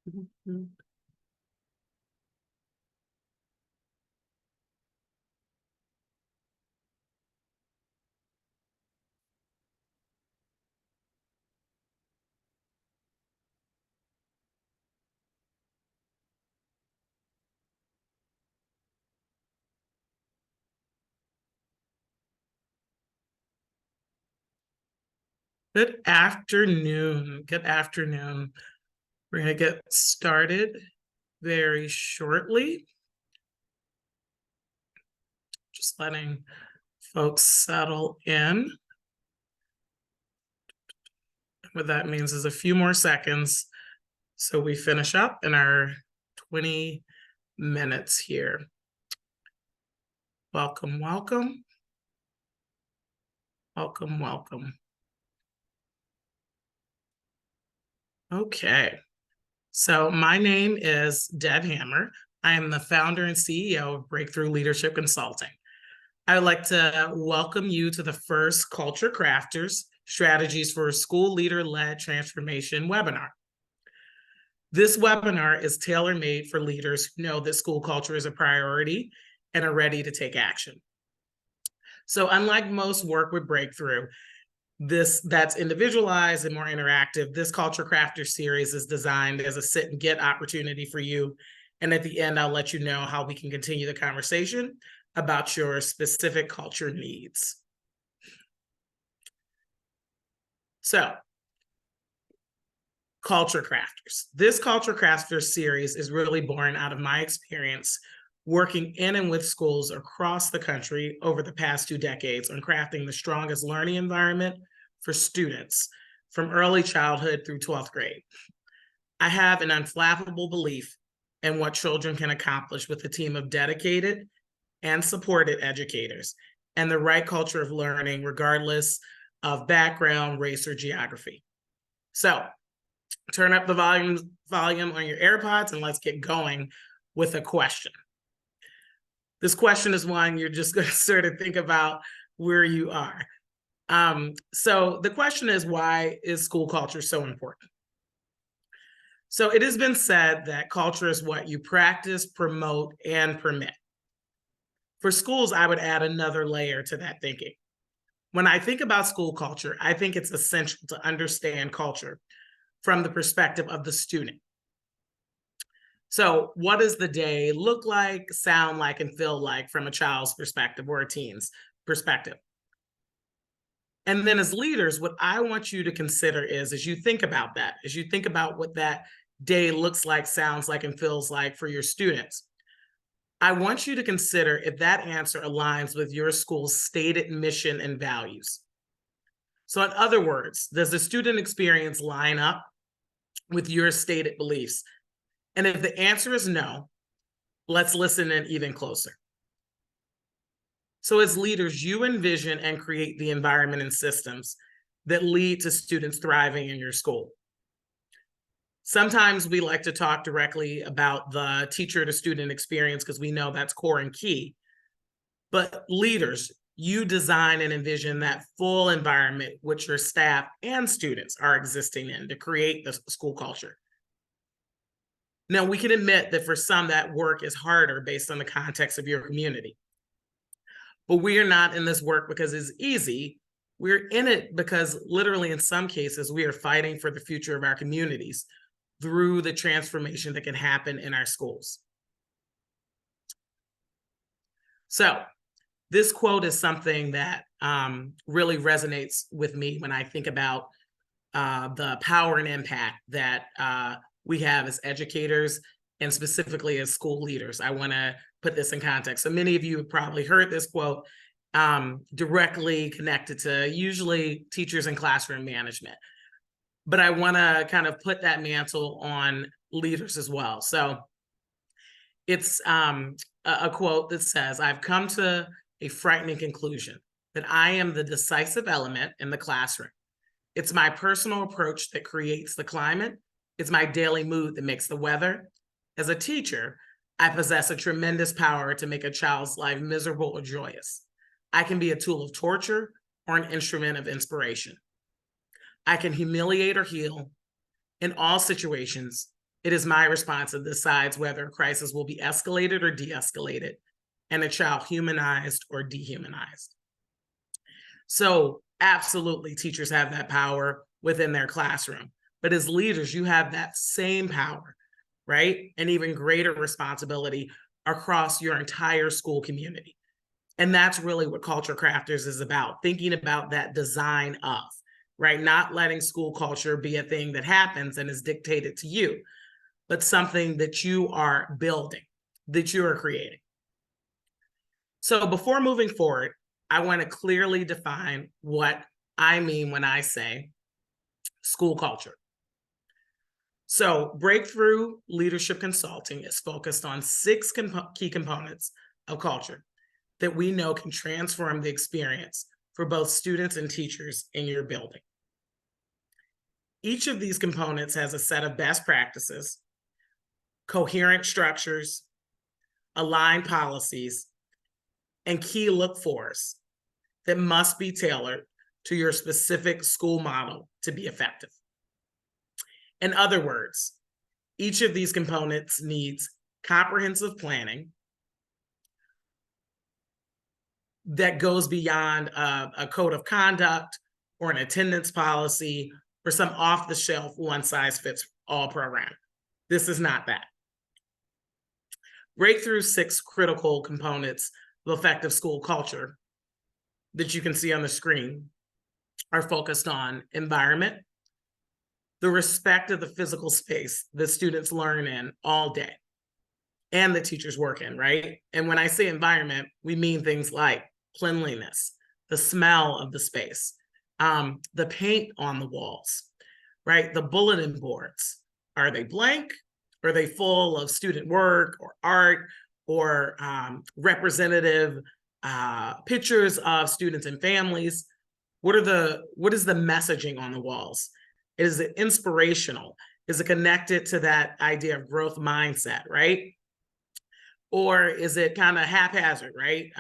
Good afternoon. Good afternoon. We're going to get started very shortly. Just letting folks settle in. What that means is a few more seconds so we finish up in our 20 minutes here. Welcome, welcome. Welcome, welcome. Okay. So my name is Deb Hammer. I am the founder and CEO of Breakthrough Leadership Consulting. I would like to welcome you to the first Culture Crafters Strategies for a School Leader-Led Transformation webinar. This webinar is tailor-made for leaders who know that school culture is a priority and are ready to take action. So unlike most work with Breakthrough, that's individualized and more interactive, this Culture Crafter series is designed as a sit and get opportunity for you. And at the end, I'll let you know how we can continue the conversation about your specific culture needs. So, Culture Crafters. This Culture Crafters series is really born out of my experience working in and with schools across the country over the past 2 decades on crafting the strongest learning environment for students from early childhood through 12th grade. I have an unflappable belief in what children can accomplish with a team of dedicated and supported educators and the right culture of learning, regardless of background, race, or geography. So turn up the volume on your AirPods and let's get going with a question. This question is one you're just going to sort of think about where you are. So the question is, why is school culture so important? So it has been said that culture is what you practice, promote, and permit. For schools, I would add another layer to that thinking. When I think about school culture, I think it's essential to understand culture from the perspective of the student. So what does the day look like, sound like, and feel like from a child's perspective or a teen's perspective? And then as leaders, what I want you to consider is, as you think about that, as you think about what that day looks like, sounds like, and feels like for your students, I want you to consider if that answer aligns with your school's stated mission and values. So in other words, does the student experience line up with your stated beliefs? And if the answer is no, let's listen in even closer. So as leaders, you envision and create the environment and systems that lead to students thriving in your school. Sometimes we like to talk directly about the teacher to student experience because we know that's core and key. But leaders, you design and envision that full environment which your staff and students are existing in to create the school culture. Now, we can admit that for some, that work is harder based on the context of your community. But we are not in this work because it's easy. We're in it because literally in some cases, we are fighting for the future of our communities through the transformation that can happen in our schools. So this quote is something that really resonates with me when I think about the power and impact that we have as educators and specifically as school leaders. I want to put this in context. So many of you have probably heard this quote directly connected to usually teachers and classroom management. But I want to kind of put that mantle on leaders as well. So it's a quote that says, "I've come to a frightening conclusion that I am the decisive element in the classroom. It's my personal approach that creates the climate. It's my daily mood that makes the weather. As a teacher, I possess a tremendous power to make a child's life miserable or joyous. I can be a tool of torture or an instrument of inspiration. I can humiliate or heal. In all situations, It is my response that decides whether a crisis will be escalated or de-escalated, and a child humanized or dehumanized. So absolutely, teachers have that power within their classroom. But as leaders, you have that same power, right? And even greater responsibility across your entire school community. And that's really what Culture Crafters is about, thinking about that design of, right? Not letting school culture be a thing that happens and is dictated to you, but something that you are building, that you are creating. So before moving forward, I want to clearly define what I mean when I say school culture. So Breakthrough Leadership Consulting is focused on 6 key components of culture that we know can transform the experience for both students and teachers in your building. Each of these components has a set of best practices, coherent structures, aligned policies, and key look-fors that must be tailored to your specific school model to be effective. In other words, each of these components needs comprehensive planning that goes beyond a code of conduct or an attendance policy or some off-the-shelf one-size-fits-all program. This is not that. Breakthrough's 6 critical components of effective school culture that you can see on the screen are focused on environment, the respect of the physical space that students learn in all day and the teachers work in, right? And when I say environment, we mean things like cleanliness, the smell of the space, the paint on the walls, right? The bulletin boards, are they blank? Are they full of student work or art or representative pictures of students and families? What is the messaging on the walls? Is it inspirational? Is it connected to that idea of growth mindset, right? Or is it kind of haphazard, right?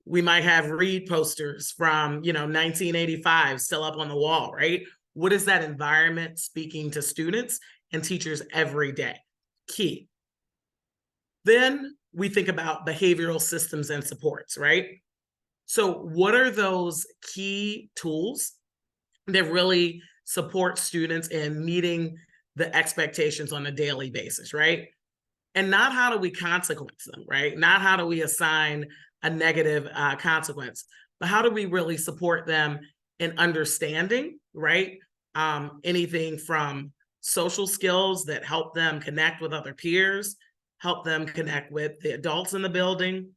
We might have Reed posters from 1985 still up on the wall, right? What is that environment speaking to students and teachers every day? Key. Then we think about behavioral systems and supports, right? So what are those key tools that really support students in meeting the expectations on a daily basis, right? And not how do we consequence them, right? Not how do we assign a negative consequence, but how do we really support them in understanding, right? Anything from social skills that help them connect with other peers, help them connect with the adults in the building,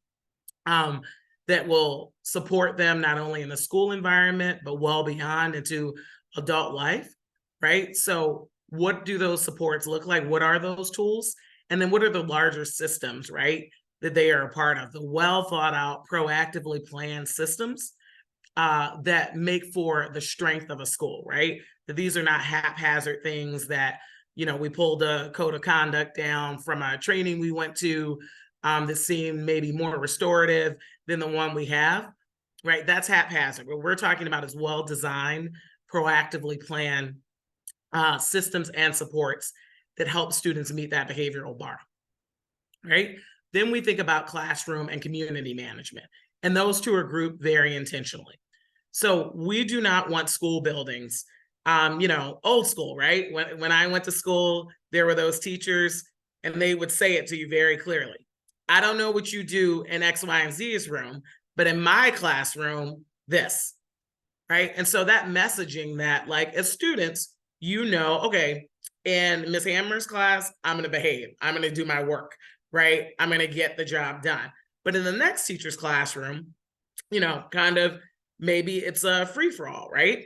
that will support them not only in the school environment, but well beyond into adult life, right? So what do those supports look like? What are those tools? And then what are the larger systems, right, that they are a part of? The well thought out, proactively planned systems that make for the strength of a school, right? That these are not haphazard things that, we pulled a code of conduct down from a training we went to that seemed maybe more restorative than the one we have, right? That's haphazard. What we're talking about is well-designed, proactively planned systems and supports that help students meet that behavioral bar, right? Then we think about classroom and community management, and those two are grouped very intentionally. So we do not want school buildings, old school, right? When I went to school, there were those teachers and they would say it to you very clearly. I don't know what you do in X, Y, and Z's room, but in my classroom, this, right? And so that messaging that, like, as students, okay, in Ms. Hammer's class, I'm going to behave. I'm going to do my work, right? I'm going to get the job done. But in the next teacher's classroom, kind of maybe it's a free-for-all, right?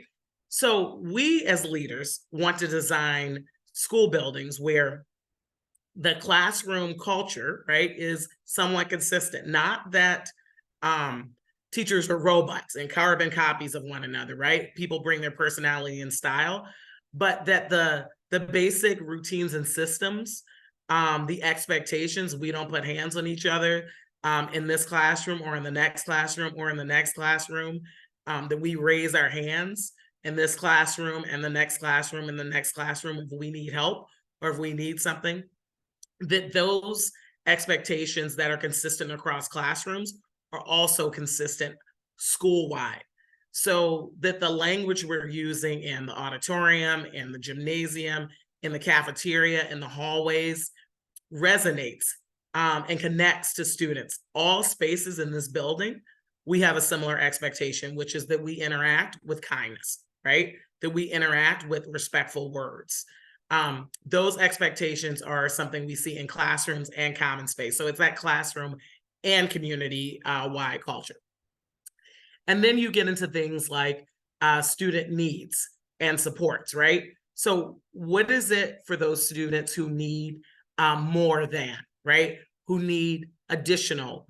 So we as leaders want to design school buildings where the classroom culture, right, is somewhat consistent. Not that teachers are robots and carbon copies of one another, right? People bring their personality and style, but that the basic routines and systems, the expectations, we don't put hands on each other in this classroom or in the next classroom or in the next classroom, that we raise our hands in this classroom and the next classroom and the next classroom if we need help, or if we need something, that those expectations that are consistent across classrooms are also consistent school-wide. So that the language we're using in the auditorium, in the gymnasium, in the cafeteria, in the hallways resonates and connects to students. All spaces in this building, we have a similar expectation, which is that we interact with kindness, right? That we interact with respectful words. Those expectations are something we see in classrooms and common space. So it's that classroom and community wide culture. And then you get into things like student needs and supports, right? So what is it for those students who need more than, right? Who need additional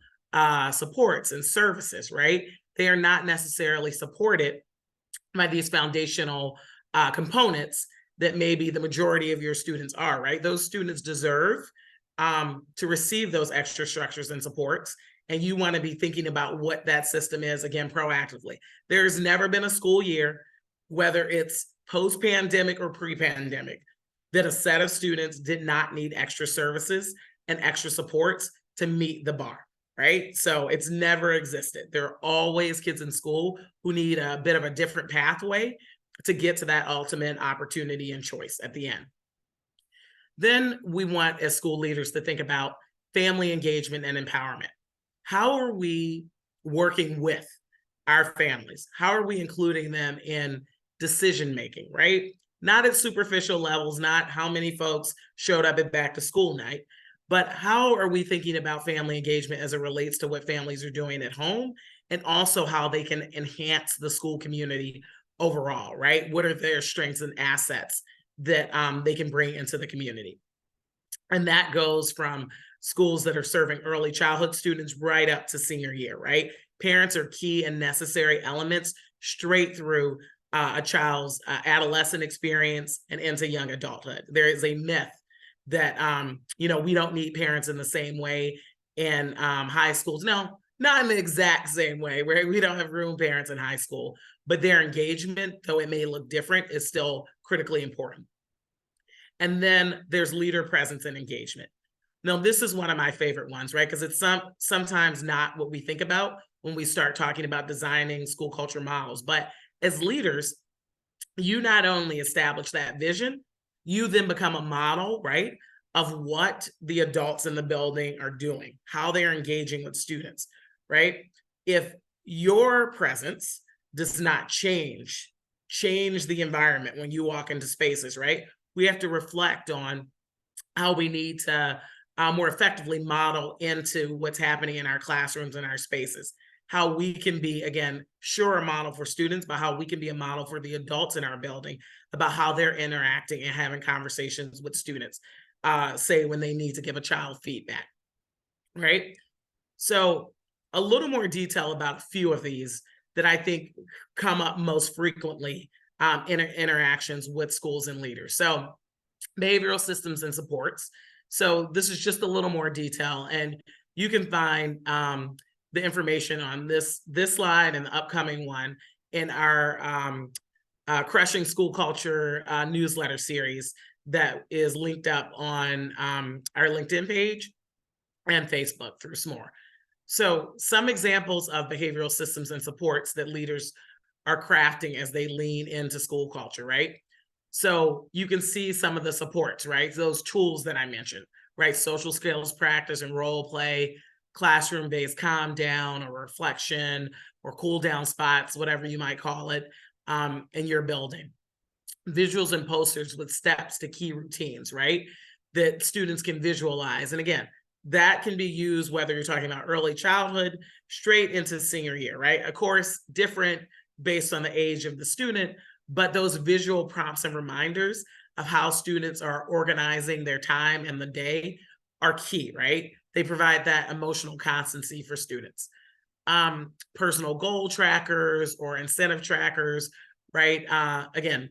supports and services, right? They are not necessarily supported by these foundational components that maybe the majority of your students are, right? Those students deserve to receive those extra structures and supports. And you want to be thinking about what that system is, again, proactively. There's never been a school year, whether it's post-pandemic or pre-pandemic, that a set of students did not need extra services and extra supports to meet the bar, right? So it's never existed. There are always kids in school who need a bit of a different pathway to get to that ultimate opportunity and choice at the end. Then we want, as school leaders, to think about family engagement and empowerment. How are we working with our families? How are we including them in decision making, right? Not at superficial levels, not how many folks showed up at back to school night, but how are we thinking about family engagement as it relates to what families are doing at home, and also how they can enhance the school community overall, right? What are their strengths and assets that they can bring into the community? And that goes from schools that are serving early childhood students right up to senior year, right? Parents are key and necessary elements straight through a child's adolescent experience and into young adulthood. There is a myth that, we don't need parents in the same way in high schools. No, not in the exact same way, where we don't have room parents in high school, but their engagement, though it may look different, is still critically important. And then there's leader presence and engagement. Now, this is one of my favorite ones, right? Because it's sometimes not what we think about when we start talking about designing school culture models. But as leaders, you not only establish that vision, you then become a model, right, of what the adults in the building are doing, how they're engaging with students, right? If your presence does not change the environment when you walk into spaces, right? We have to reflect on how we need to more effectively model into what's happening in our classrooms and our spaces. How we can be, again, sure, a model for students, but how we can be a model for the adults in our building about how they're interacting and having conversations with students, say when they need to give a child feedback, right? So a little more detail about a few of these that I think come up most frequently in interactions with schools and leaders. So behavioral systems and supports. So this is just a little more detail, and you can find the information on this slide and the upcoming one in our Crushing School Culture newsletter series that is linked up on our LinkedIn page and Facebook through SMORE. So some examples of behavioral systems and supports that leaders are crafting as they lean into school culture, right? So you can see some of the supports, right? Those tools that I mentioned, right? Social skills practice and role play, classroom-based calm down or reflection or cool down spots, whatever you might call it, in your building. Visuals and posters with steps to key routines, right? That students can visualize. And again, that can be used whether you're talking about early childhood straight into senior year, right? Of course, different based on the age of the student, but those visual prompts and reminders of how students are organizing their time and the day are key, right? They provide that emotional constancy for students. Personal goal trackers or incentive trackers, right? Again,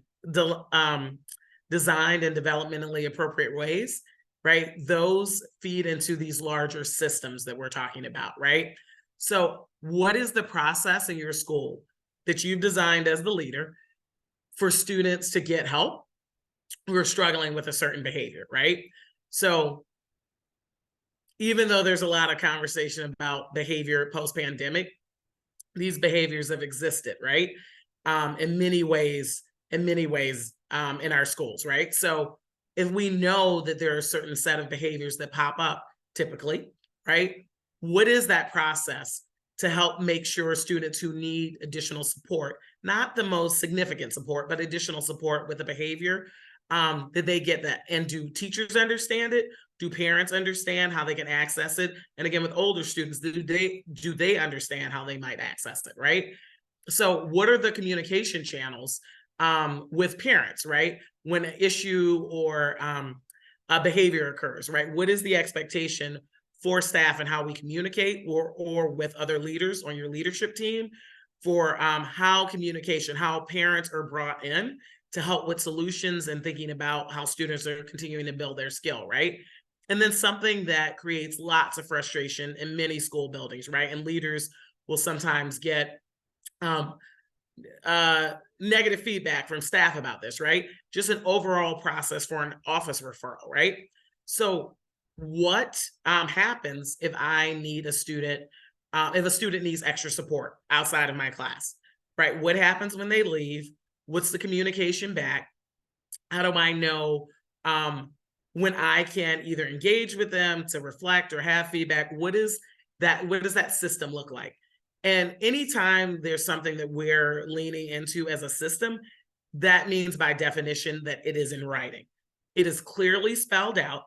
designed in developmentally appropriate ways, right? Those feed into these larger systems that we're talking about, right? So what is the process in your school that you've designed as the leader for students to get help who are struggling with a certain behavior, right? So even though there's a lot of conversation about behavior post-pandemic, these behaviors have existed, right? In many ways, in our schools, right? So if we know that there are a certain set of behaviors that pop up typically, right? What is that process to help make sure students who need additional support, not the most significant support, but additional support with the behavior, that they get that? And do teachers understand it? Do parents understand how they can access it? And again, with older students, do they understand how they might access it, right? So what are the communication channels with parents, right? When an issue or a behavior occurs, right? What is the expectation for staff and how we communicate, or with other leaders on your leadership team, for how parents are brought in to help with solutions and thinking about how students are continuing to build their skill, right? And then something that creates lots of frustration in many school buildings, right? And leaders will sometimes get um, negative feedback from staff about this, right? Just an overall process for an office referral, right? So what happens if I need a student, if a student needs extra support outside of my class, right? What happens when they leave? What's the communication back? How do I know when I can either engage with them to reflect or have feedback? What does that system look like? And anytime there's something that we're leaning into as a system, that means by definition that it is in writing. It is clearly spelled out.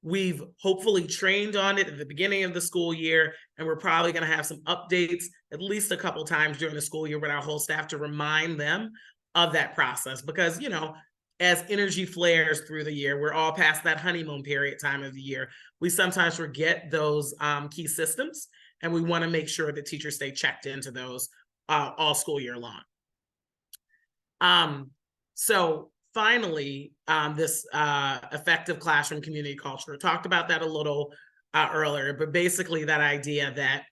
We've hopefully trained on it at the beginning of the school year, and we're probably going to have some updates at least a couple times during the school year with our whole staff to remind them of that process. Because, as energy flares through the year, we're all past that honeymoon period time of the year. We sometimes forget those key systems, and we want to make sure that teachers stay checked into those all school year long. So finally, this effective classroom community culture. Talked about that a little earlier, but basically that idea that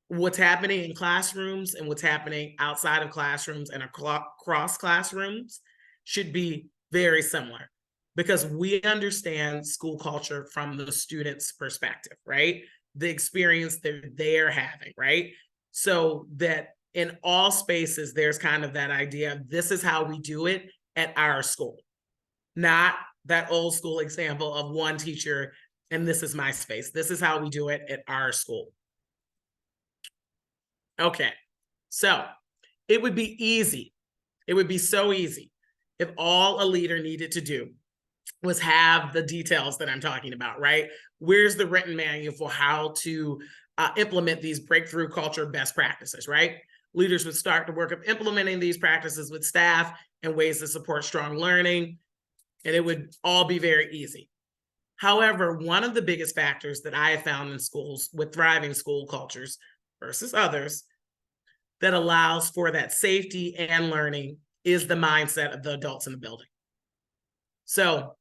what's happening in classrooms and what's happening outside of classrooms and across classrooms should be very similar, because we understand school culture from the student's perspective, right? The experience that they're having, right? So that in all spaces, there's kind of that idea of this is how we do it at our school, not that old school example of one teacher and this is my space. This is how we do it at our school. Okay, so it would be easy. It would be so easy if all a leader needed to do was have the details that I'm talking about, right? Where's the written manual for how to implement these breakthrough culture best practices, right? Leaders would start the work of implementing these practices with staff and ways to support strong learning, and it would all be very easy. However, one of the biggest factors that I have found in schools with thriving school cultures versus others that allows for that safety and learning is the mindset of the adults in the building. So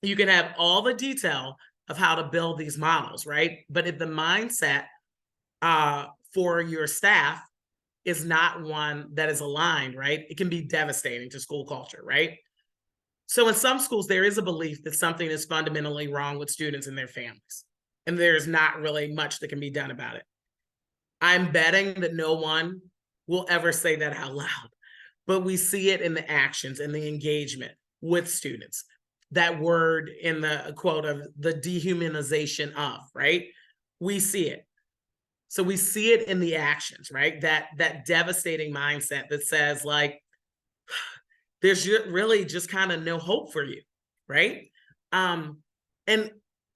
you can have all the detail of how to build these models, right? But if the mindset for your staff is not one that is aligned, right, it can be devastating to school culture, right? So in some schools, there is a belief that something is fundamentally wrong with students and their families, and there's not really much that can be done about it. I'm betting that no one will ever say that out loud, but we see it in the actions and the engagement with students. That word in the quote of the dehumanization of, right? We see it. So we see it in the actions, right? That devastating mindset that says like, there's really just kind of no hope for you, right? And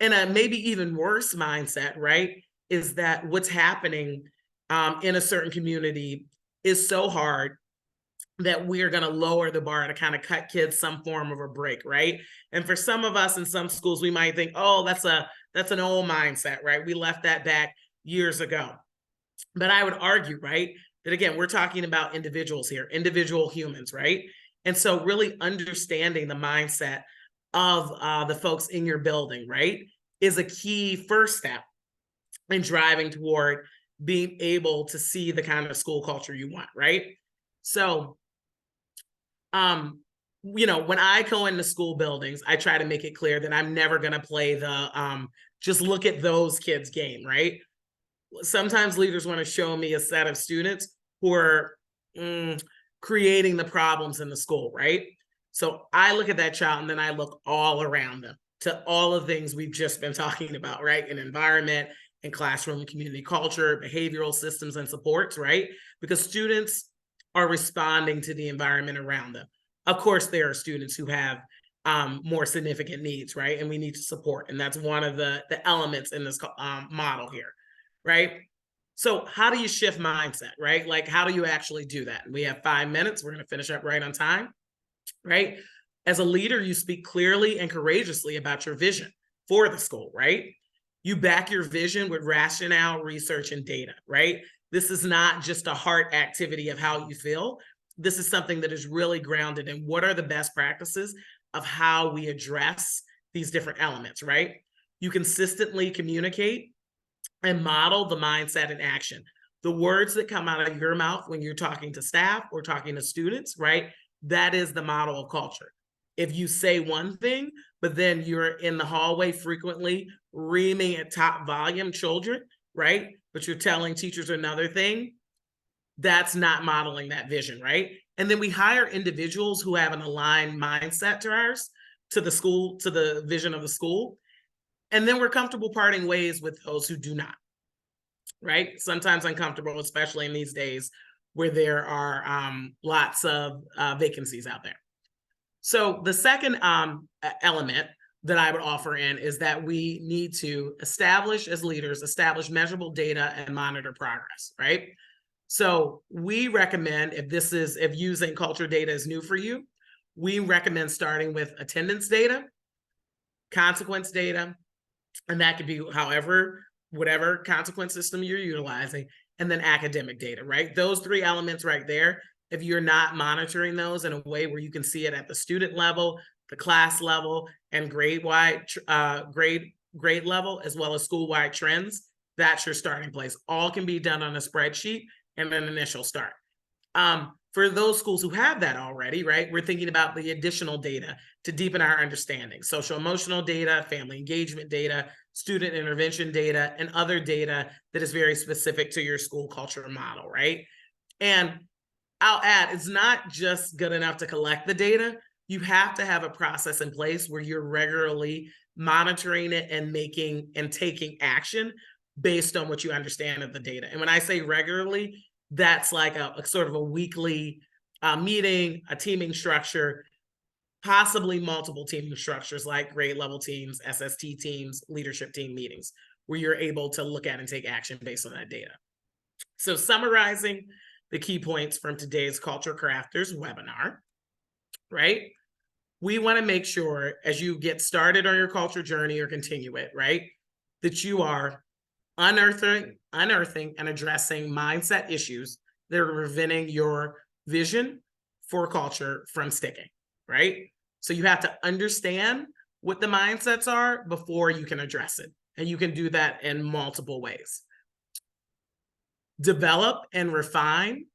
a maybe even worse mindset, right, is that what's happening in a certain community is so hard that we're going to lower the bar to kind of cut kids some form of a break, right? And for some of us in some schools, we might think, oh, that's an old mindset, right? We left that back years ago. But I would argue, right, that again, we're talking about individuals here, individual humans, right? And so really understanding the mindset of the folks in your building, right, is a key first step in driving toward being able to see the kind of school culture you want, right? So when I go into school buildings, I try to make it clear that I'm never going to play the just look at those kids game, right? Sometimes leaders want to show me a set of students who are creating the problems in the school, right? So I look at that child and then I look all around them to all the things we've just been talking about, right? In environment, in classroom and community culture, behavioral systems and supports, right? Because students are responding to the environment around them. Of course, there are students who have more significant needs, right? And we need to support. And that's one of the elements in this model here, right? So how do you shift mindset, right? Like, how do you actually do that? We have 5 minutes. We're going to finish up right on time, right? As a leader, you speak clearly and courageously about your vision for the school, right? You back your vision with rationale, research, and data, right? This is not just a heart activity of how you feel. This is something that is really grounded in what are the best practices of how we address these different elements, right? You consistently communicate and model the mindset and action. The words that come out of your mouth when you're talking to staff or talking to students, right? That is the model of culture. If you say one thing, but then you're in the hallway frequently reaming at top volume children, right? But you're telling teachers another thing, that's not modeling that vision, right? And then we hire individuals who have an aligned mindset to ours, to the school, to the vision of the school. And then we're comfortable parting ways with those who do not, right? Sometimes uncomfortable, especially in these days where there are lots of vacancies out there. So the second element that I would offer in is that we need to establish, as leaders, establish measurable data and monitor progress, right? So we recommend, if using culture data is new for you, we recommend starting with attendance data, consequence data, and that could be whatever consequence system you're utilizing, and then academic data, right? Those three elements right there, if you're not monitoring those in a way where you can see it at the student level, the class level, and grade level, as well as school-wide trends, that's your starting place. All can be done on a spreadsheet and an initial start. For those schools who have that already, right, we're thinking about the additional data to deepen our understanding. Social emotional data, family engagement data, student intervention data, and other data that is very specific to your school culture model, right? And I'll add, it's not just good enough to collect the data. You have to have a process in place where you're regularly monitoring it and taking action based on what you understand of the data. And when I say regularly, that's like a sort of a weekly meeting, a teaming structure, possibly multiple teaming structures like grade level teams, SST teams, leadership team meetings, where you're able to look at and take action based on that data. So summarizing the key points from today's Culture Crafters webinar, right? We want to make sure as you get started on your culture journey or continue it, right, that you are unearthing and addressing mindset issues that are preventing your vision for culture from sticking, right? So you have to understand what the mindsets are before you can address it. And you can do that in multiple ways. Develop and refine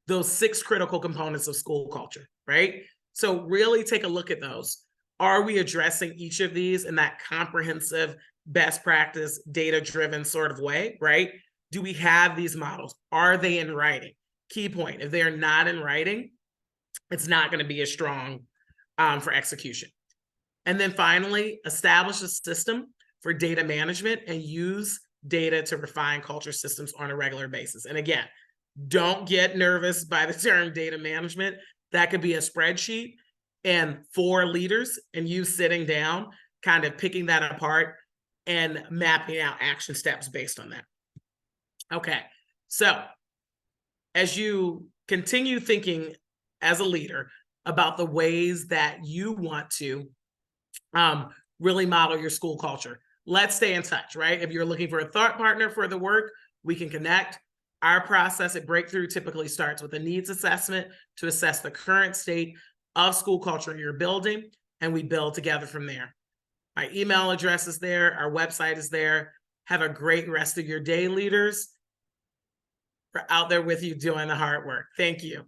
those 6 critical components of school culture, right? So really take a look at those. Are we addressing each of these in that comprehensive, best practice, data-driven sort of way, right? Do we have these models? Are they in writing? Key point, if they are not in writing, it's not going to be as strong for execution. And then finally, establish a system for data management and use data to refine culture systems on a regular basis. And again, don't get nervous by the term data management. That could be a spreadsheet and 4 leaders and you sitting down, kind of picking that apart and mapping out action steps based on that. Okay, so as you continue thinking as a leader about the ways that you want to really model your school culture, let's stay in touch, right? If you're looking for a thought partner for the work, we can connect. Our process at Breakthrough typically starts with a needs assessment to assess the current state of school culture in your building, and we build together from there. My email address is there. Our website is there. Have a great rest of your day, leaders. We're out there with you doing the hard work. Thank you.